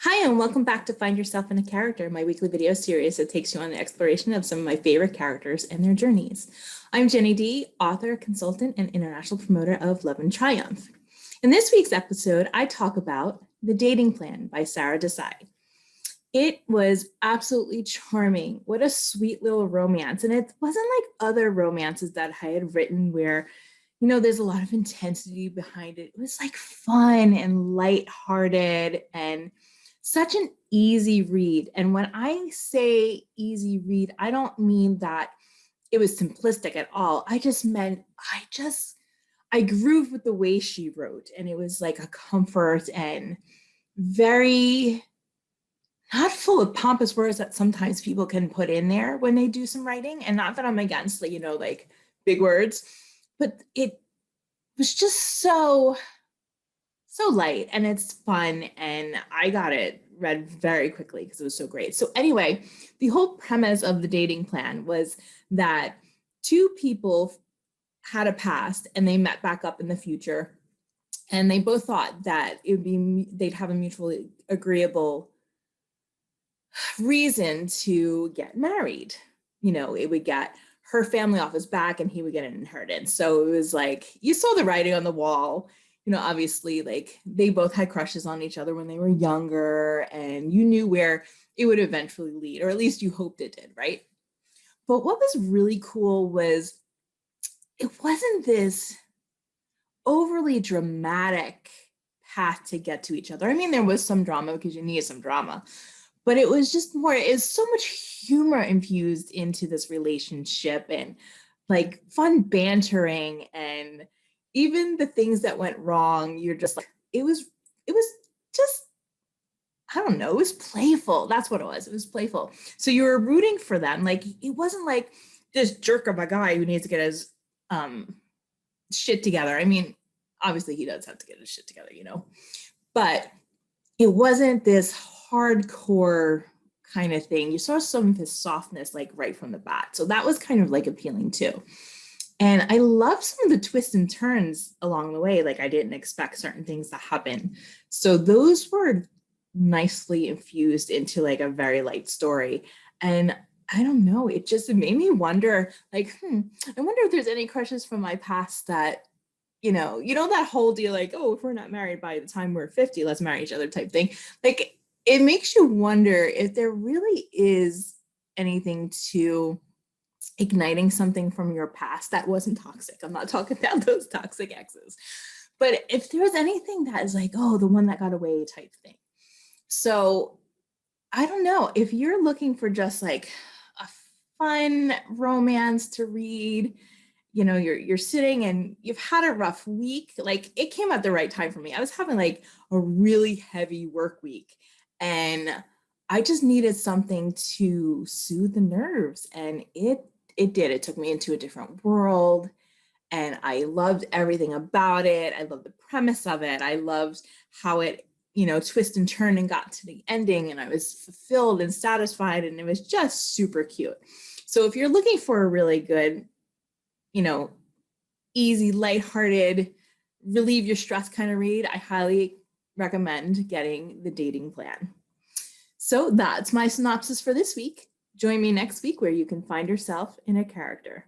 Hi, and welcome back to Find Yourself in a Character, my weekly video series that takes you on the exploration of some of my favorite characters and their journeys. I'm Jenny D, author, consultant, and international promoter of Love and Triumph. In this week's episode, I talk about The Dating Plan by Sara Desai. It was absolutely charming. What a sweet little romance. And it wasn't like other romances that I had written where, there's a lot of intensity behind it. It was like fun and lighthearted and such an easy read. And when I say easy read, I don't mean that it was simplistic at all. I just meant I grooved with the way she wrote, and it was like a comfort and very not full of pompous words that sometimes people can put in there when they do some writing. And not that I'm against, like big words, but it was just so light and it's fun, and I got it read very quickly because it was so great. So anyway, the whole premise of The Dating Plan was that two people had a past and they met back up in the future, and they both thought that they'd have a mutually agreeable reason to get married. It would get her family off his back and he would get an inheritance. So it was like, you saw the writing on the wall. Obviously, like they both had crushes on each other when they were younger, and you knew where it would eventually lead, or at least you hoped it did, right? But what was really cool was it wasn't this overly dramatic path to get to each other. I mean, there was some drama because you needed some drama, but it was just more, it's so much humor infused into this relationship, and like fun bantering, and even the things that went wrong, you're just like, it was just, I don't know, it was playful. That's what it was. It was playful. So you were rooting for them. Like, it wasn't like this jerk of a guy who needs to get his shit together. I mean, obviously he does have to get his shit together, but it wasn't this hardcore kind of thing. You saw some of his softness like right from the bat. So that was kind of like appealing too. And I love some of the twists and turns along the way. Like, I didn't expect certain things to happen. So those were nicely infused into like a very light story. And I don't know, it made me wonder, like, I wonder if there's any crushes from my past that, that whole deal, like, oh, if we're not married by the time we're 50, let's marry each other type thing. Like, it makes you wonder if there really is anything to igniting something from your past that wasn't toxic. I'm not talking about those toxic exes, but if there was anything that is like, oh, the one that got away type thing. So I don't know, if you're looking for just like a fun romance to read, you're sitting and you've had a rough week, like, it came at the right time for me. I was having like a really heavy work week, and I just needed something to soothe the nerves, and it did. It took me into a different world, and I loved everything about it. I loved the premise of it. I loved how it, twist and turn and got to the ending, and I was fulfilled and satisfied, and it was just super cute. So if you're looking for a really good, easy, lighthearted, relieve your stress kind of read, I highly recommend getting The Dating Plan. So that's my synopsis for this week. Join me next week where you can find yourself in a character.